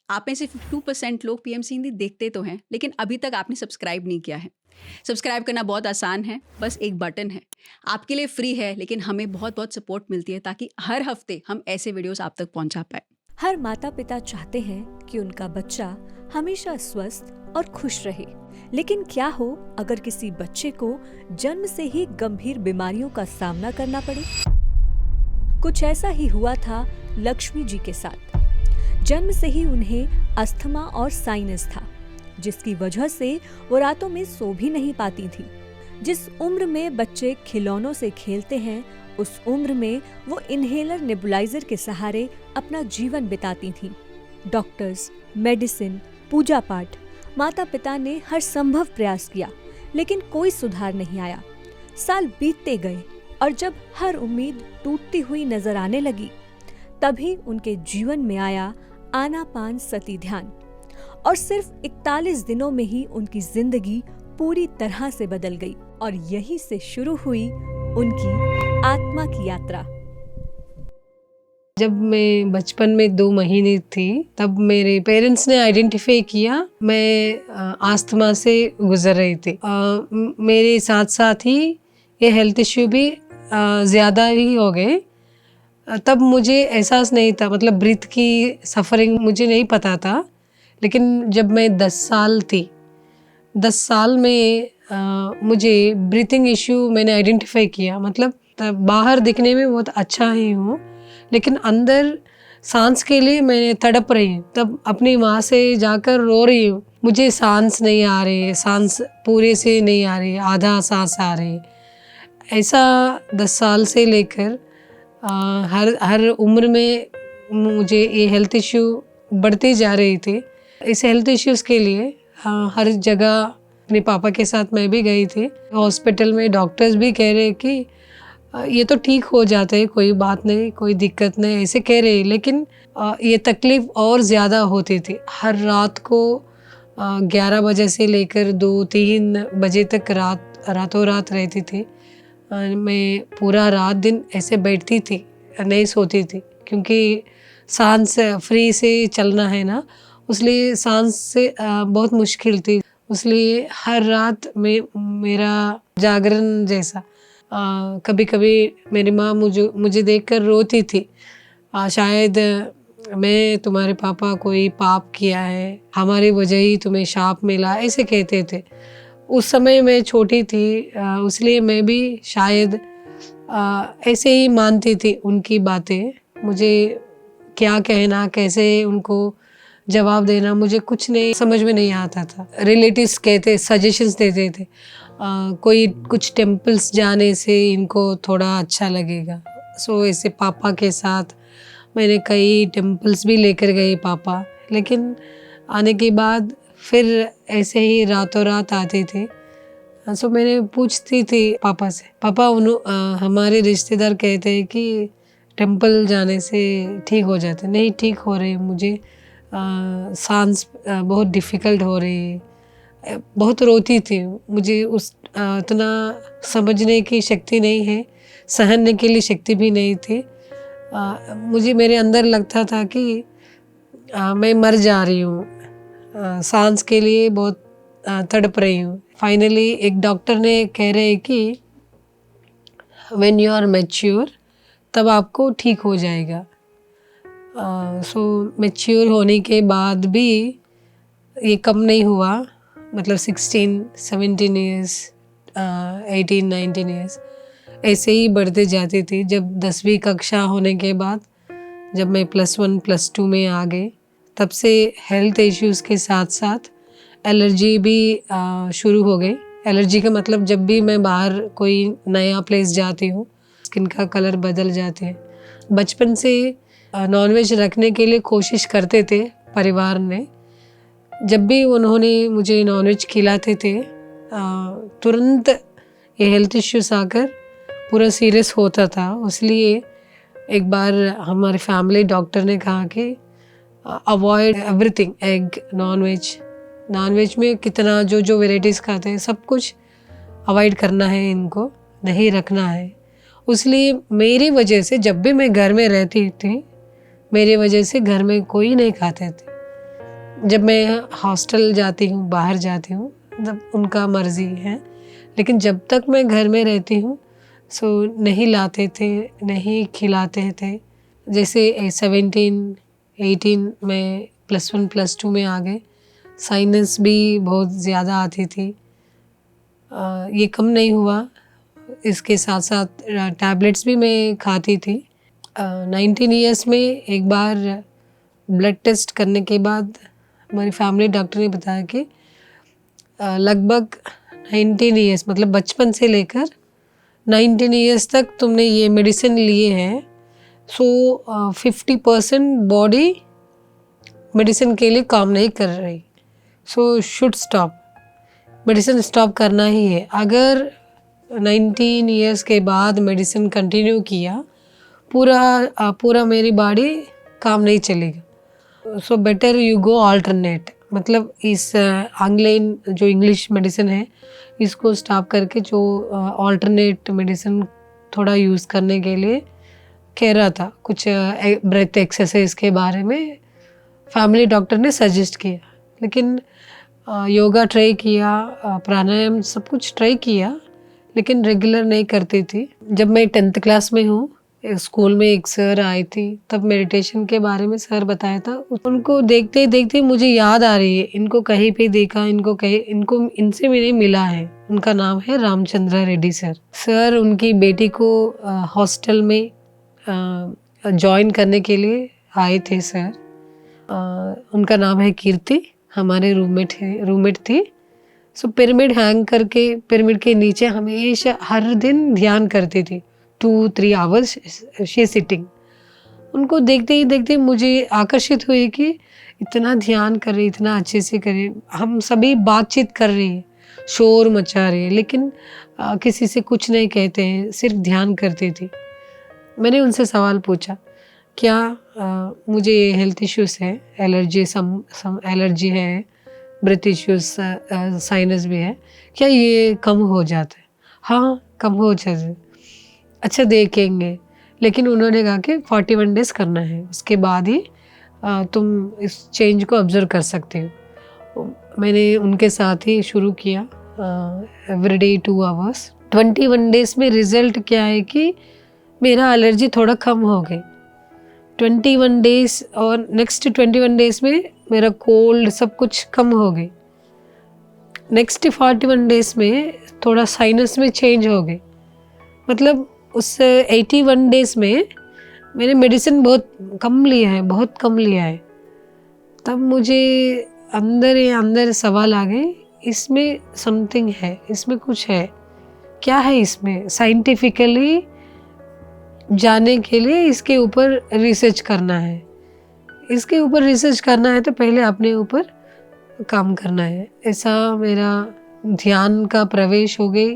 आप में से 52% लोग पीएमसी हिंदी देखते तो हैं, लेकिन अभी तक आपने सब्सक्राइब नहीं किया है। सब्सक्राइब करना बहुत आसान है, बस एक बटन है। आपके लिए फ्री है, लेकिन हमें बहुत बहुत सपोर्ट मिलती है ताकि हर हफ्ते हम ऐसे वीडियोस आप तक पहुंचा पाए। हर माता पिता चाहते हैं कि उनका बच्चा हमेशा स्वस्थ और खुश रहे, लेकिन क्या हो अगर किसी बच्चे को जन्म से ही गंभीर बीमारियों का सामना करना पड़े? कुछ ऐसा ही हुआ था लक्ष्मी जी के साथ। जन्म से ही उन्हें अस्थमा और साइनस था, जिसकी वजह से वो रातों में सो भी नहीं पाती थी। जिस उम्र में बच्चे खिलौनों से खेलते हैं, उस उम्र में वो इन्हेलर नेबुलाइजर के सहारे अपना जीवन बिताती थीं। डॉक्टर्स, मेडिसिन, पूजा पाठ, माता पिता ने हर संभव प्रयास किया, लेकिन कोई सुधार नहीं आया। साल बीतते गए और जब हर उम्मीद टूटती हुई नजर आने लगी, तभी उनके जीवन में आया आनापान सती ध्यान, और सिर्फ 41 दिनों में ही उनकी जिंदगी पूरी तरह से बदल गई। और यहीं से शुरू हुई उनकी आत्मा की यात्रा। जब मैं बचपन में 2 महीने थी, तब मेरे पेरेंट्स ने आइडेंटिफाई किया मैं अस्थमा से गुजर रही थी। मेरे साथ साथ ही ये हेल्थ इश्यू भी ज़्यादा ही हो गए। तब मुझे एहसास नहीं था, मतलब ब्रीथ की सफ़रिंग मुझे नहीं पता था। लेकिन जब मैं 10 साल थी, 10 साल में मुझे ब्रीथिंग इश्यू मैंने आइडेंटिफाई किया। मतलब तब बाहर दिखने में बहुत अच्छा ही हूँ, लेकिन अंदर सांस के लिए मैं तड़प रही हूँ। तब अपनी माँ से जाकर रो रही हूँ, मुझे सांस नहीं आ रही, सांस पूरे से नहीं आ रही, आधा सांस आ रही। ऐसा 10 साल से लेकर हर उम्र में मुझे ये हेल्थ इश्यू बढ़ते जा रहे थे। इस हेल्थ इश्यूज़ के लिए हर जगह अपने पापा के साथ मैं भी गई थी। हॉस्पिटल में डॉक्टर्स भी कह रहे कि ये तो ठीक हो जाता है, कोई बात नहीं, कोई दिक्कत नहीं, ऐसे कह रहे। लेकिन ये तकलीफ़ और ज़्यादा होती थी। हर रात को 11 बजे से लेकर 2-3 बजे तक रातों रात रहती थी। मैं पूरा रात दिन ऐसे बैठती थी, नहीं सोती थी, क्योंकि सांस फ्री से चलना है ना, उसलिए सांस से बहुत मुश्किल थी। उसलिए हर रात में मेरा जागरण जैसा। कभी कभी मेरी माँ मुझे देखकर रोती थी, शायद मैं तुम्हारे पापा कोई पाप किया है, हमारी वजह ही तुम्हें शाप मिला, ऐसे कहते थे। उस समय मैं छोटी थी, इसलिए मैं भी शायद ऐसे ही मानती थी उनकी बातें। मुझे क्या कहना, कैसे उनको जवाब देना, मुझे कुछ नहीं समझ में नहीं आता था। रिलेटिव्स कहते, सजेशंस देते थे, कोई कुछ टेम्पल्स जाने से इनको थोड़ा अच्छा लगेगा। सो ऐसे पापा के साथ मैंने कई टेम्पल्स भी लेकर गए पापा। लेकिन आने के बाद फिर ऐसे ही रातों रात आते थे। सो मैंने पूछती थी पापा से, पापा हमारे रिश्तेदार कहते हैं कि टेंपल जाने से ठीक हो जाते, नहीं ठीक हो रहे, मुझे सांस बहुत डिफ़िकल्ट हो रही। बहुत रोती थी। मुझे उतना समझने की शक्ति नहीं है, सहने के लिए शक्ति भी नहीं थी। मुझे मेरे अंदर लगता था कि मैं मर जा रही हूँ, सांस के लिए बहुत तड़प रही हूँ। फाइनली एक डॉक्टर ने कह रहे कि व्हेन यू आर मैच्योर तब आपको ठीक हो जाएगा। सो मैच्योर होने के बाद भी ये कम नहीं हुआ, मतलब 16, 17 ईयर्स, 18, 19 ईयर्स ऐसे ही बढ़ते जाती थी। जब 10वीं कक्षा होने के बाद, जब मैं +1 +2 में आ गई, तब से हेल्थ इश्यूज़ के साथ साथ एलर्जी भी शुरू हो गई। एलर्जी का मतलब जब भी मैं बाहर कोई नया प्लेस जाती हूँ, स्किन का कलर बदल जाते हैं। बचपन से नॉनवेज रखने के लिए कोशिश करते थे परिवार ने। जब भी उन्होंने मुझे नॉनवेज खिलाते थे, तुरंत ये हेल्थ इश्यूज आकर पूरा सीरियस होता था। इसलिए एक बार हमारे फैमिली डॉक्टर ने कहा कि अवॉइड एवरीथिंग, एग, नॉनवेज में कितना जो वेराइटीज़ खाते हैं सब कुछ अवॉइड करना है, इनको नहीं रखना है। इसलिए मेरी वजह से जब भी मैं घर में रहती थी, मेरी वजह से घर में कोई नहीं खाते थे। जब मैं हॉस्टल जाती हूँ, बाहर जाती हूँ, तब उनका मर्ज़ी है, लेकिन जब तक मैं घर में रहती हूँ सो नहीं लाते थे, नहीं खिलाते थे। जैसे 17-18 में +1 +2 में आ गए, साइनस भी बहुत ज़्यादा आती थी। ये कम नहीं हुआ, इसके साथ साथ टैबलेट्स भी मैं खाती थी। 19 ईयर्स में एक बार ब्लड टेस्ट करने के बाद हमारी फैमिली डॉक्टर ने बताया कि लगभग 19 ईयर्स मतलब बचपन से लेकर 19 ईयर्स तक तुमने ये मेडिसिन लिए हैं, सो 50% बॉडी मेडिसिन के लिए काम नहीं कर रही, so should stop, medicine stop करना ही है। अगर 19 ईयर्स के बाद मेडिसिन कंटिन्यू किया, पूरा मेरी बॉडी काम नहीं चलेगा, so better you go alternate, मतलब इस आंग्लेन जो इंग्लिश मेडिसिन है इसको स्टॉप करके जो अल्टरनेट मेडिसिन थोड़ा यूज़ करने के लिए कह रहा था। कुछ ब्रेथ एक्सरसाइज के बारे में फैमिली डॉक्टर ने सजेस्ट किया, लेकिन योगा ट्राई किया, प्राणायाम सब कुछ ट्राई किया, लेकिन रेगुलर नहीं करती थी। जब मैं 10th क्लास में हूँ, स्कूल में एक सर आई थी, तब मेडिटेशन के बारे में सर बताया था। उनको देखते देखते मुझे याद आ रही है, इनको कहीं पे देखा, इनको इनसे मैंने मिला है। उनका नाम है रामचंद्र रेड्डी सर। सर उनकी बेटी को हॉस्टल में ज्वाइन करने के लिए आए थे सर। उनका नाम है कीर्ति, हमारे रूममेट थी। सो पिरामिड हैंग करके पिरामिड के नीचे हमेशा हर दिन ध्यान करती थी, 2-3 आवर्स शी सिटिंग। उनको देखते ही देखते मुझे आकर्षित हुई कि इतना ध्यान कर रही, इतना अच्छे से करे। हम सभी बातचीत कर रहे हैं, शोर मचा रहे हैं, लेकिन किसी से कुछ नहीं कहते हैं, सिर्फ ध्यान करती थी। मैंने उनसे सवाल पूछा, क्या मुझे हेल्थ इश्यूज़ है, एलर्जी सम एलर्जी है, ब्रेथ इश्यूज़, साइनस भी है, क्या ये कम हो जाता है? हाँ, कम हो जाता है। अच्छा, देखेंगे। लेकिन उन्होंने कहा कि 41 डेज़ करना है, उसके बाद ही तुम इस चेंज को ऑब्ज़र्व कर सकते हो। मैंने उनके साथ ही शुरू किया, एवरीडे 2 आवर्स। 21 डेज़ में रिज़ल्ट क्या है कि मेरा एलर्जी थोड़ा कम हो गई। 21 डेज़ और नेक्स्ट 21 डेज़ में मेरा कोल्ड सब कुछ कम हो गई। नेक्स्ट 41 डेज़ में थोड़ा साइनस में चेंज हो गई। मतलब उस 81 डेज़ में मैंने मेडिसिन बहुत कम लिया है। तब मुझे अंदर सवाल आ गए, इसमें समथिंग है, इसमें कुछ है, क्या है इसमें? साइंटिफिकली जानने के लिए इसके ऊपर रिसर्च करना है। इसके ऊपर रिसर्च करना है तो पहले अपने ऊपर काम करना है। ऐसा मेरा ध्यान का प्रवेश हो गई।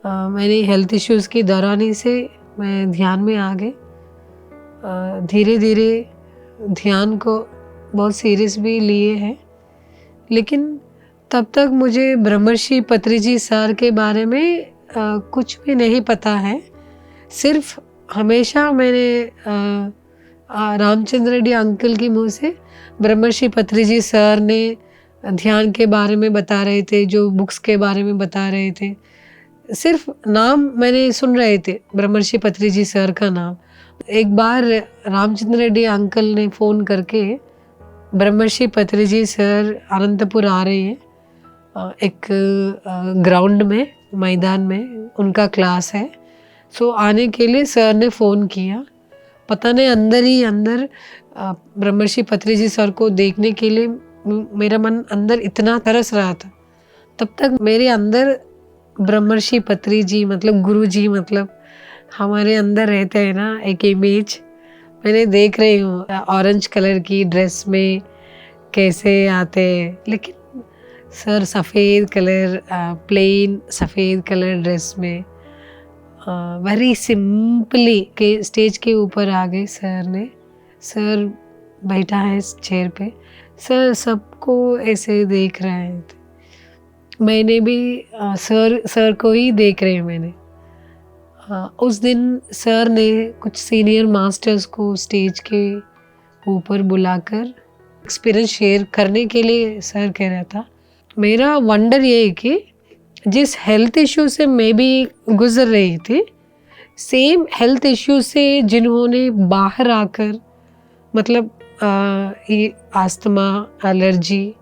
मैंने हेल्थ इश्यूज़ की दौरान ही से मैं ध्यान में आ गई। धीरे धीरे ध्यान को बहुत सीरियस भी लिए हैं, लेकिन तब तक मुझे ब्रह्मर्षि पत्रिजी सर के बारे में कुछ भी नहीं पता है। सिर्फ हमेशा मैंने रामचंद्र रेड्डी अंकल के मुंह से ब्रह्मर्षि पत्रिजी सर ने ध्यान के बारे में बता रहे थे, जो बुक्स के बारे में बता रहे थे, सिर्फ नाम मैंने सुन रहे थे, ब्रह्मर्षि पत्रिजी सर का नाम। एक बार रामचंद्र रेड्डी अंकल ने फ़ोन करके, ब्रह्मर्षि पत्रिजी सर अनंतपुर आ रहे हैं, एक ग्राउंड में, मैदान में उनका क्लास है, सो आने के लिए सर ने फ़ोन किया। पता नहीं अंदर ही अंदर ब्रह्मर्षि पत्रिजी सर को देखने के लिए मेरा मन अंदर इतना तरस रहा था। तब तक मेरे अंदर ब्रह्मर्षि पत्रिजी मतलब गुरु जी, मतलब हमारे अंदर रहते हैं ना एक इमेज, मैंने देख रही हूँ ऑरेंज कलर की ड्रेस में कैसे आते हैं, लेकिन सर सफ़ेद कलर, प्लेन सफ़ेद कलर ड्रेस में वेरी सिंपली के स्टेज के ऊपर आ गए सर बैठा है चेयर पे, सर सबको ऐसे देख रहे थे। मैंने भी सर को ही देख रहे हैं मैंने। उस दिन सर ने कुछ सीनियर मास्टर्स को स्टेज के ऊपर बुलाकर एक्सपीरियंस शेयर करने के लिए सर कह रहा था। मेरा वंडर ये है कि जिस हेल्थ इश्यू से मैं भी गुजर रही थी, सेम हेल्थ इश्यू से जिन्होंने बाहर आकर मतलब ये अस्थमा, एलर्जी,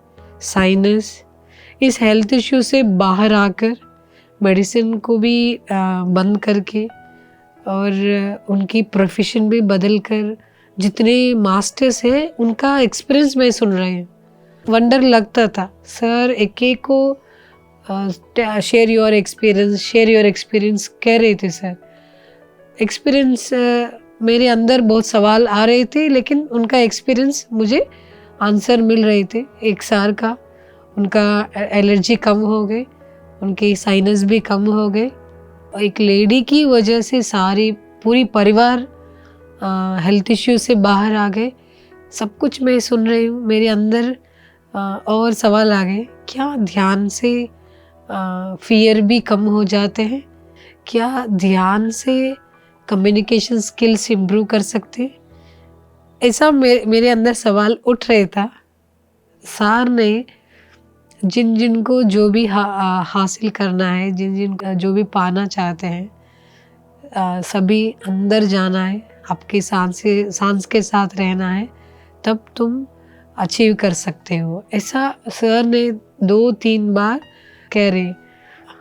साइनस, इस हेल्थ इश्यू से बाहर आकर मेडिसिन को भी बंद करके और उनकी प्रोफेशन भी बदल कर जितने मास्टर्स हैं उनका एक्सपीरियंस मैं सुन रही हूँ। वंडर लगता था सर एक एक को शेयर योर एक्सपीरियंस कह रहे थे सर। एक्सपीरियंस मेरे अंदर बहुत सवाल आ रहे थे, लेकिन उनका एक्सपीरियंस मुझे आंसर मिल रहे थे। एक सर का उनका एलर्जी कम हो गए, उनके साइनस भी कम हो गए। एक लेडी की वजह से सारी पूरी परिवार हेल्थ इश्यू से बाहर आ गए। सब कुछ मैं सुन रही हूँ, मेरे अंदर और सवाल आ गए, क्या ध्यान से फियर भी कम हो जाते हैं? क्या ध्यान से कम्युनिकेशन स्किल्स इम्प्रूव कर सकते हैं? ऐसा मेरे अंदर सवाल उठ रहा था। सर ने जिन जिन को जो भी हासिल करना है, जिन जिन जो भी पाना चाहते हैं, सभी अंदर जाना है, आपके सांस के साथ रहना है, तब तुम अचीव कर सकते हो। ऐसा सर ने 2-3 बार कह रहे।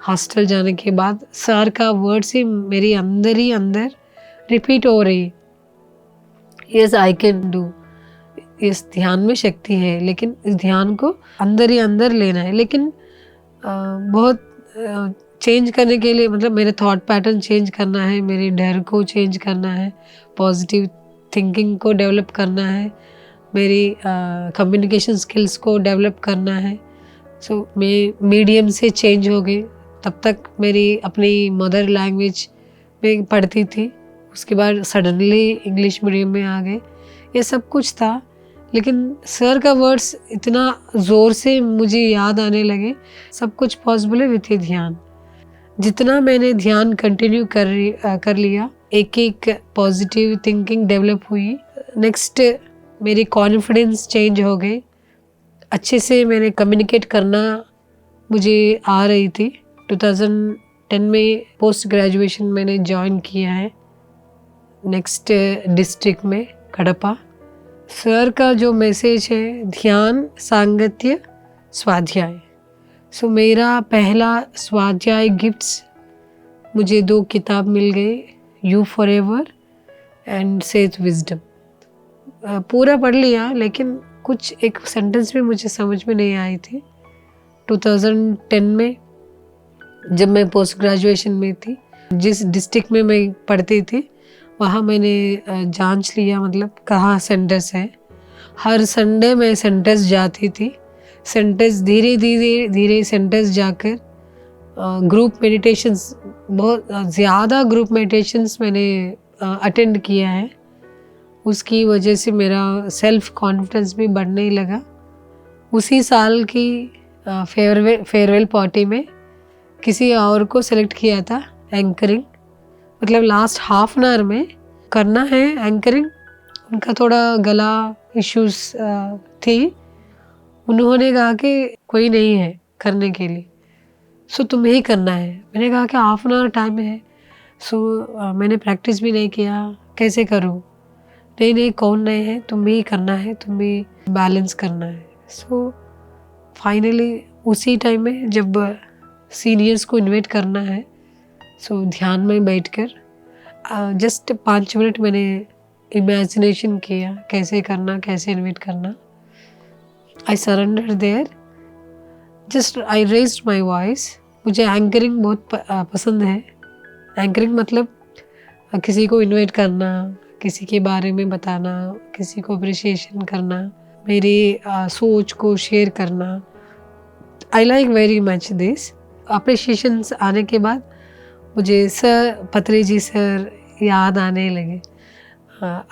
हॉस्टल जाने के बाद सर का वर्ड से मेरे अंदर ही अंदर रिपीट हो रही, यस आई कैन डू। इस ध्यान में शक्ति है, लेकिन इस ध्यान को अंदर ही अंदर लेना है। लेकिन बहुत चेंज करने के लिए मतलब मेरे थॉट पैटर्न चेंज करना है, मेरे डर को चेंज करना है, पॉजिटिव थिंकिंग को डेवलप करना है, मेरी कम्युनिकेशन स्किल्स को डेवलप करना है। सो मैं मीडियम से चेंज हो गई। तब तक मेरी अपनी मदर लैंग्वेज में पढ़ती थी, उसके बाद सडनली इंग्लिश मीडियम में आ गए। ये सब कुछ था, लेकिन सर का वर्ड्स इतना ज़ोर से मुझे याद आने लगे, सब कुछ पॉसिबल है विथ ध्यान। जितना मैंने ध्यान कंटिन्यू कर लिया, एक एक पॉजिटिव थिंकिंग डेवलप हुई। नेक्स्ट मेरी कॉन्फिडेंस चेंज हो गई, अच्छे से मैंने कम्युनिकेट करना मुझे आ रही थी। 2010 में पोस्ट ग्रेजुएशन मैंने ज्वाइन किया है नेक्स्ट डिस्ट्रिक्ट में कड़पा। सर का जो मैसेज है, ध्यान, सांगत्य, स्वाध्याय। सो मेरा पहला स्वाध्याय गिफ्ट्स मुझे 2 किताब मिल गए, you forever and Seth wisdom. पूरा पढ़ लिया, लेकिन कुछ एक सेंटेंस भी मुझे समझ में नहीं आई थी। 2010 में जब मैं पोस्ट ग्रेजुएशन में थी, जिस डिस्ट्रिक्ट में मैं पढ़ती थी वहाँ मैंने जांच लिया, मतलब कहाँ सेंटर्स है। हर संडे मैं सेंटर्स जाती थी। सेंटर्स धीरे सेंटर्स जाकर ग्रुप मेडिटेशंस, बहुत ज़्यादा ग्रुप मेडिटेशंस मैंने अटेंड किया है। उसकी वजह से मेरा सेल्फ कॉन्फिडेंस भी बढ़ने लगा। उसी साल की फेयरवेल पार्टी में किसी और को सेलेक्ट किया था एंकरिंग, मतलब लास्ट हाफ एन आवर में करना है एंकरिंग। उनका थोड़ा गला इश्यूज थी, उन्होंने कहा कि कोई नहीं है करने के लिए, सो तुम्हें ही करना है। मैंने कहा कि हाफ एन आवर टाइम है। सो मैंने प्रैक्टिस भी नहीं किया, कैसे करूँ? नहीं कौन नहीं है, तुम्हें ही करना है, तुम्हें बैलेंस करना है। सो फाइनली उसी टाइम में जब सीनियर्स को इनवाइट करना है, सो ध्यान में बैठकर जस्ट 5 मिनट मैंने इमेजिनेशन किया, कैसे करना, कैसे इनवाइट करना। I surrender there, just I raised my voice. मुझे एंकरिंग बहुत पसंद है। एंकरिंग मतलब किसी को इनवाइट करना, किसी के बारे में बताना, किसी को अप्रिशिएशन करना, मेरी सोच को शेयर करना। I like very much this. अप्रिशिएशंस आने के बाद मुझे सर पत्री जी सर याद आने लगे।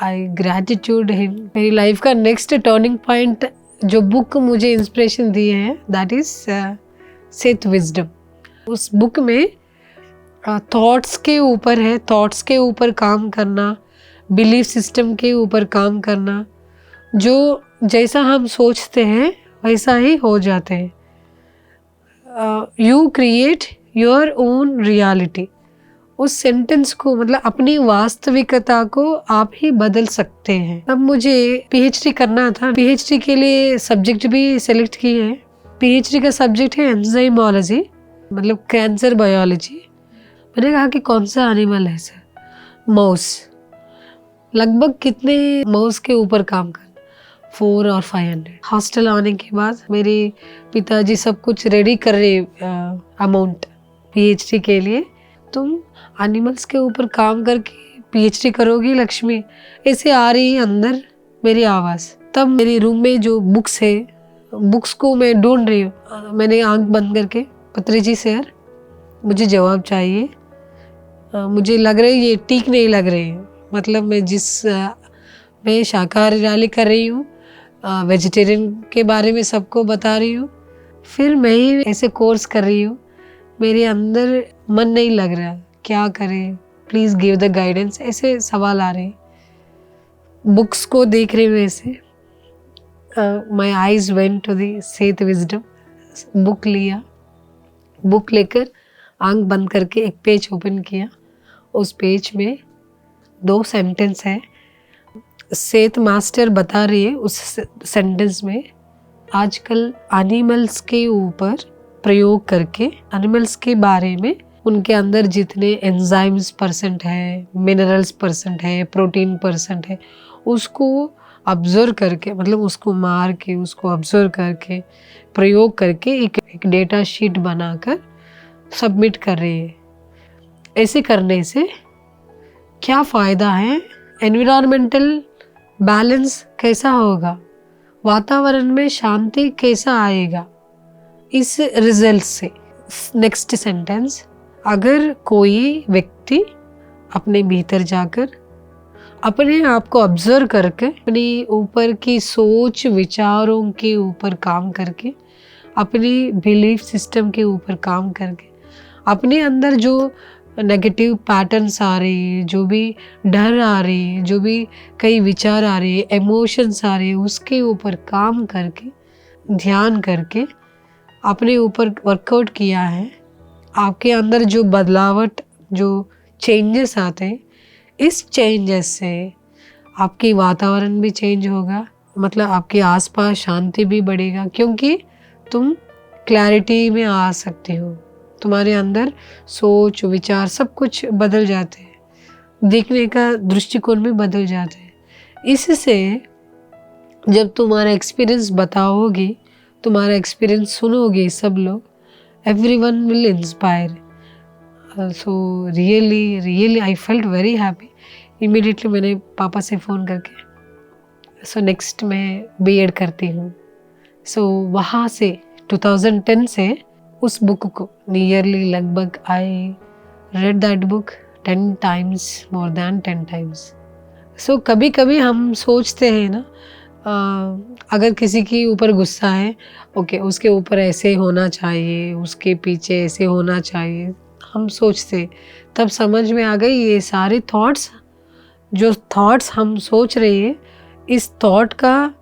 आई ग्रैटिट्यूड हिम। मेरी लाइफ का नेक्स्ट टर्निंग पॉइंट जो बुक मुझे इंस्पिरेशन दी है, दैट इज़ सेथ विजडम। उस बुक में थॉट्स के ऊपर है, थॉट्स के ऊपर काम करना, बिलीफ सिस्टम के ऊपर काम करना। जो जैसा हम सोचते हैं वैसा ही हो जाते हैं। You create your own reality. उस सेंटेंस को मतलब अपनी वास्तविकता को आप ही बदल सकते हैं। अब मुझे पीएचडी करना था, पीएचडी के लिए सब्जेक्ट भी सेलेक्ट किए हैं। पीएचडी का सब्जेक्ट है एंजाइमोलॉजी, मतलब कैंसर बायोलॉजी। मैंने कहा कि कौन सा एनिमल है सर? माउस। लगभग कितने माउस के ऊपर काम करना? 400 और 500। हॉस्टल आने के बाद मेरे पिताजी सब कुछ रेडी कर रहे अमाउंट पीएचडी के लिए। तुम एनिमल्स के ऊपर काम करके पीएचडी करोगी लक्ष्मी, ऐसे आ रही है अंदर मेरी आवाज़। तब मेरे रूम में जो बुक्स है, बुक्स को मैं ढूंढ रही हूँ। मैंने आंख बंद करके, पत्री जी सर मुझे जवाब चाहिए, मुझे लग रहा है ये ठीक नहीं लग रही है। मतलब मैं शाकाहारी रैली कर रही हूँ, वेजिटेरियन के बारे में सबको बता रही हूँ, फिर मैं ही ऐसे कोर्स कर रही हूँ। मेरे अंदर मन नहीं लग रहा, क्या करें, प्लीज़ गिव द गाइडेंस, ऐसे सवाल आ रहे। बुक्स को देख रही हूँ ऐसे। My eyes went to the Seth wisdom. Book लिया, बुक लेकर आंख बंद करके एक पेज ओपन किया। उस पेज में 2 सेंटेंस है। सेथ मास्टर बता रही है उस सेंटेंस में, आजकल एनिमल्स के ऊपर प्रयोग करके एनिमल्स के बारे में, उनके अंदर जितने एंजाइम्स परसेंट है, मिनरल्स परसेंट है, प्रोटीन परसेंट है, उसको ऑब्जर्व करके, मतलब उसको मार के, उसको ऑब्जर्व करके, प्रयोग करके एक डेटा शीट बनाकर सबमिट कर रही है। ऐसे करने से क्या फ़ायदा है? एनवायरमेंटल बैलेंस कैसा होगा? वातावरण में शांति कैसा आएगा इस रिजल्ट से? नेक्स्ट सेंटेंस, अगर कोई व्यक्ति अपने भीतर जाकर अपने आप को ऑब्जर्व करके, अपने ऊपर की सोच विचारों के ऊपर काम करके, अपनी बिलीफ सिस्टम के ऊपर काम करके, अपने अंदर जो नेगेटिव पैटर्न्स आ रहे हैं, जो भी डर आ रही है, जो भी कई विचार आ रहे हैं, इमोशंस आ रहे हैं, उसके ऊपर काम करके, ध्यान करके अपने ऊपर वर्कआउट किया है, आपके अंदर जो बदलावट, जो चेंजेस आते हैं, इस चेंजेस से आपकी वातावरण भी चेंज होगा, मतलब आपके आसपास शांति भी बढ़ेगा, क्योंकि तुम क्लैरिटी में आ सकते हो। तुम्हारे अंदर सोच विचार सब कुछ बदल जाते हैं, देखने का दृष्टिकोण भी बदल जाते हैं। इससे जब तुम्हारा एक्सपीरियंस बताओगे, तुम्हारा एक्सपीरियंस सुनोगे सब लोग, everyone will inspire. So really I felt very happy. Immediately मैंने पापा से फ़ोन करके, so next मैं B.Ed करती हूँ। So वहाँ से 2010 से उस बुक को नियरली लगभग I read that book 10 times, more than 10 times. So कभी कभी हम सोचते हैं ना, अगर किसी के ऊपर गुस्सा है, ओके उसके ऊपर ऐसे होना चाहिए, उसके पीछे ऐसे होना चाहिए, हम सोचते, तब समझ में आ गई ये सारे थॉट्स, जो थॉट्स हम सोच रहे हैं, इस थॉट का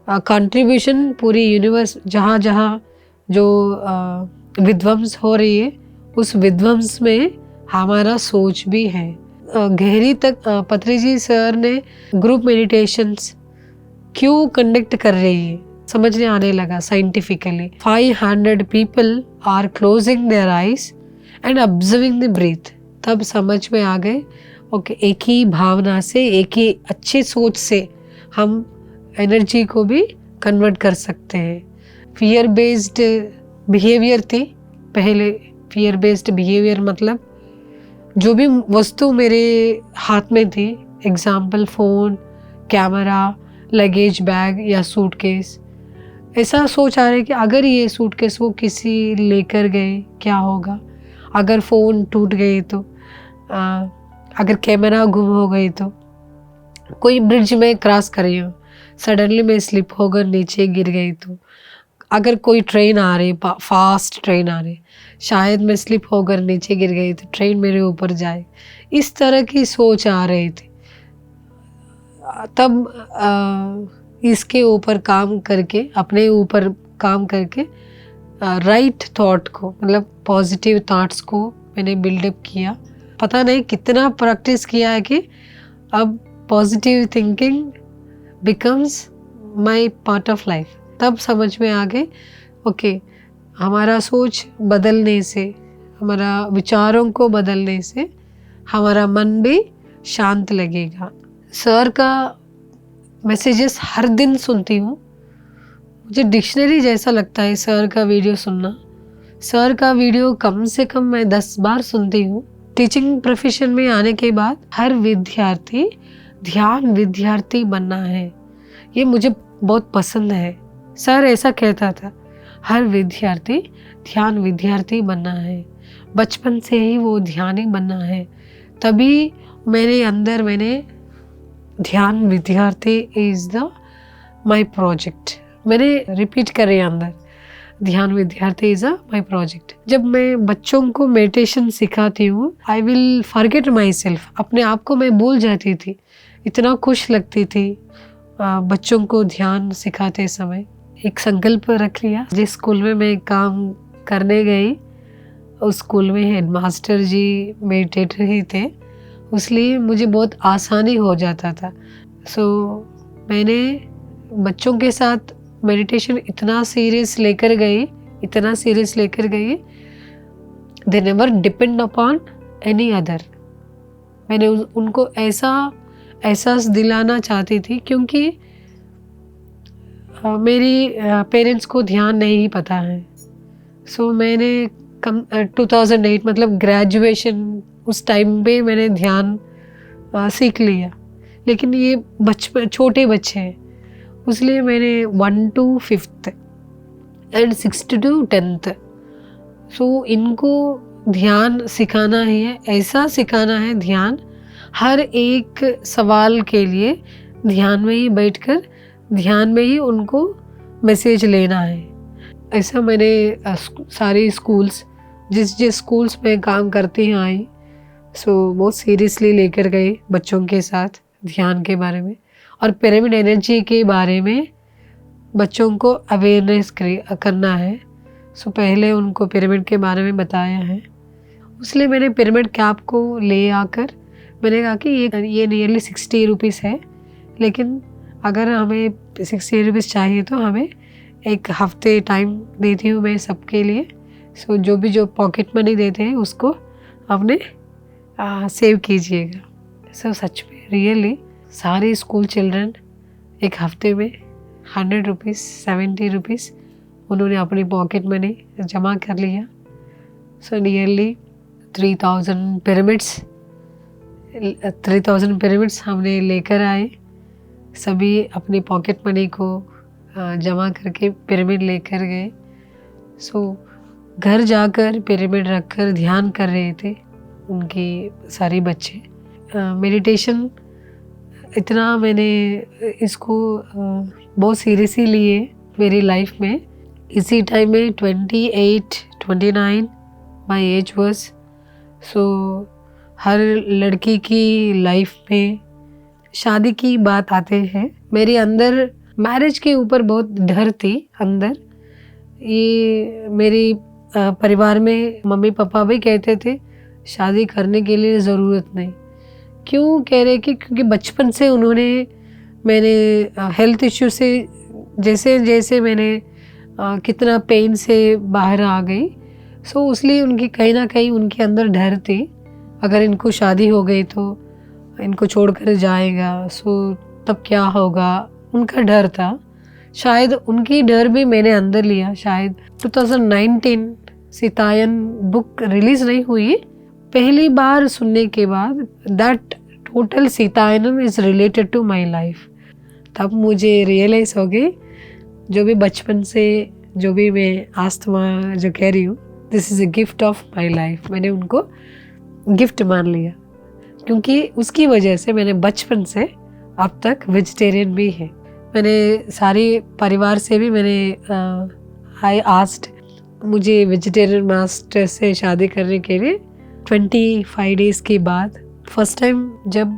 कंट्रीब्यूशन पूरी यूनिवर्स, जहाँ जहाँ जो विध्वंस हो रही है, उस विध्वंस में हमारा सोच भी है। गहरी तक पत्री जी सर ने ग्रुप मेडिटेशंस क्यों कंडक्ट कर रही है समझने आने लगा scientifically. 500 people are closing their eyes and observing the breath. तब समझ में आ गए, ओके एक ही भावना से, एक ही अच्छी सोच से हम एनर्जी को भी कन्वर्ट कर सकते हैं। फियर बेस्ड बिहेवियर थी पहले। फियर बेस्ड बिहेवियर मतलब जो भी वस्तु मेरे हाथ में थी, example phone, camera, luggage bag या सूटकेस, ऐसा सोच आ रहा है कि अगर ये सूटकेस वो किसी लेकर गए क्या होगा, अगर फ़ोन टूट गई तो, अगर कैमरा गुम हो गई तो, कोई ब्रिज में क्रॉस कर रही हूँ, सडनली मैं स्लिप होकर नीचे गिर गई तो, अगर कोई ट्रेन आ रही, फास्ट ट्रेन आ रही, शायद मैं स्लिप होकर नीचे गिर गई तो ट्रेन मेरे ऊपर जाए, इस तरह की सोच आ रही थी। तब इसके ऊपर काम करके, अपने ऊपर काम करके राइट थॉट को, मतलब पॉजिटिव थॉट्स को मैंने बिल्डअप किया। पता नहीं कितना प्रैक्टिस किया है कि अब positive thinking becomes my part of life. तब समझ में आ गए ओके, हमारा सोच बदलने से, हमारा विचारों को बदलने से हमारा मन भी शांत लगेगा। सर का मैसेजेस हर दिन सुनती हूँ, मुझे डिक्शनरी जैसा लगता है सर का वीडियो सुनना। सर का वीडियो कम से कम मैं 10 बार सुनती हूँ। टीचिंग प्रोफेशन में आने के बाद हर विद्यार्थी ध्यान विद्यार्थी बनना है, ये मुझे बहुत पसंद है। सर ऐसा कहता था, हर विद्यार्थी ध्यान विद्यार्थी बनना है, बचपन से ही वो ध्यानी बनना है। तभी मेरे अंदर मैंने ध्यान विद्यार्थी इज़ द माई प्रोजेक्ट, मैंने रिपीट करे अंदर, ध्यान विद्यार्थी इज़ अ माई प्रोजेक्ट। जब मैं बच्चों को मेडिटेशन सिखाती हूँ, I will forget my self, अपने आप को मैं भूल जाती थी, इतना खुश लगती थी बच्चों को ध्यान सिखाते समय। एक संकल्प रख लिया, जिस स्कूल में मैं काम करने गई उस स्कूल में हेडमास्टर जी मेडिटेटर ही थे, इसलिए मुझे बहुत आसानी हो जाता था। सो मैंने बच्चों के साथ मेडिटेशन इतना सीरियस लेकर गई, they never depend upon any other. मैंने उनको ऐसा एहसास दिलाना चाहती थी, क्योंकि मेरी पेरेंट्स को ध्यान नहीं पता है। सो मैंने 2008 मतलब ग्रेजुएशन उस टाइम पे मैंने ध्यान सीख लिया, लेकिन ये बचपन छोटे बच्चे हैं, इसलिए मैंने 1 to 5th and 6th to 10th सो इनको ध्यान सिखाना है, ऐसा सिखाना है ध्यान, हर एक सवाल के लिए ध्यान में ही बैठकर ध्यान में ही उनको मैसेज लेना है। ऐसा मैंने सारे स्कूल्स जिस स्कूल्स में काम करती आई, सो बहुत सीरियसली लेकर गए बच्चों के साथ ध्यान के बारे में और पिरामिड एनर्जी के बारे में बच्चों को अवेयरनेस करना है। सो पहले उनको पिरामिड के बारे में बताया है, इसलिए मैंने पिरामिड कैप को ले आकर मैंने कहा कि ये नियरली 60 रुपीज़ है, लेकिन अगर हमें 60 रुपीज़ चाहिए तो हमें एक हफ्ते टाइम देती हूँ मैं सबके लिए। सो जो पॉकेट मनी देते हैं उसको अपने सेव कीजिएगा। सो सच में रियली सारे स्कूल चिल्ड्रन एक हफ्ते में 100 रुपीज़ 70 रुपीज़ उन्होंने अपनी पॉकेट मनी जमा कर लिया। सो नियरली 3000 पिरामिड्स हमने लेकर आए, सभी अपनी पॉकेट मनी को जमा करके पिरामिड लेकर गए। सो घर जाकर पिरामिड रखकर ध्यान कर रहे थे उनके सारे बच्चे। मेडिटेशन इतना मैंने इसको बहुत सीरियसली लिए मेरी लाइफ में। इसी टाइम में 28-29 माई एज वॉज। सो हर लड़की की लाइफ में शादी की बात आते हैं, मेरे अंदर मैरिज के ऊपर बहुत डर थी अंदर। ये मेरी परिवार में मम्मी पापा भी कहते थे शादी करने के लिए ज़रूरत नहीं। क्यों कह रहे कि क्योंकि बचपन से उन्होंने मैंने हेल्थ इश्यू से जैसे जैसे मैंने कितना पेन से बाहर आ गई, सो इसलिए उनकी कहीं ना कहीं उनके अंदर डर थी, अगर इनको शादी हो गई तो इनको छोड़कर जाएगा, सो तब क्या होगा, उनका डर था। शायद उनकी डर भी मैंने अंदर लिया। शायद 2019 सीतायन बुक रिलीज़ नहीं हुई, पहली बार सुनने के बाद that total Sitayanam is related to my life, तब मुझे रियलाइज़ हो गई जो भी बचपन से जो भी मैं आस्थमा जो कह रही हूँ, this is a gift of my life. मैंने उनको गिफ्ट मान लिया, क्योंकि उसकी वजह से मैंने बचपन से अब तक वेजिटेरियन भी है। मैंने सारे परिवार से भी मैंने आई आस्क्ड मुझे वेजिटेरियन मास्टर से शादी करने के लिए 25 डेज़ के बाद। फर्स्ट टाइम जब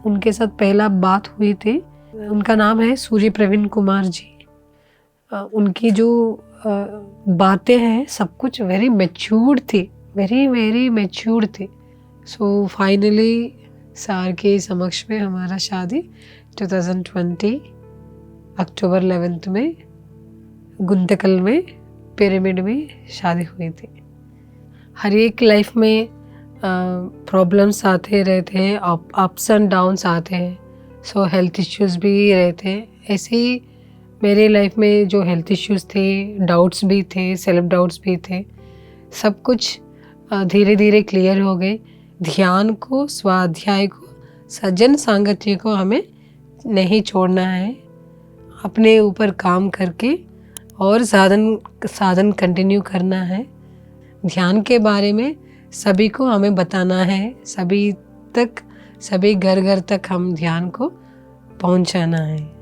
उनके साथ पहला बात हुई थी, उनका नाम है सूर्य प्रवीण कुमार जी। उनकी जो बातें हैं सब कुछ वेरी मैच्योर्ड थी, वेरी वेरी मैच्योर्ड थी। सो फाइनली सर के समक्ष में हमारा शादी 2020 अक्टूबर 11 में गुंतकल में पिरामिड में शादी हुई थी। हर एक लाइफ में प्रॉब्लम्स आते रहते हैं, अप्स एंड डाउन्स आते हैं, सो हेल्थ इश्यूज़ भी रहते हैं। ऐसे ही मेरे लाइफ में जो हेल्थ इश्यूज़ थे, डाउट्स भी थे, सेल्फ डाउट्स भी थे, सब कुछ धीरे धीरे क्लियर हो गए। ध्यान को, स्वाध्याय को, सज्जन सांगत्य को हमें नहीं छोड़ना है, अपने ऊपर काम करके और साधन कंटिन्यू करना है। ध्यान के बारे में सभी को हमें बताना है, सभी घर घर तक हम ध्यान को पहुंचाना है।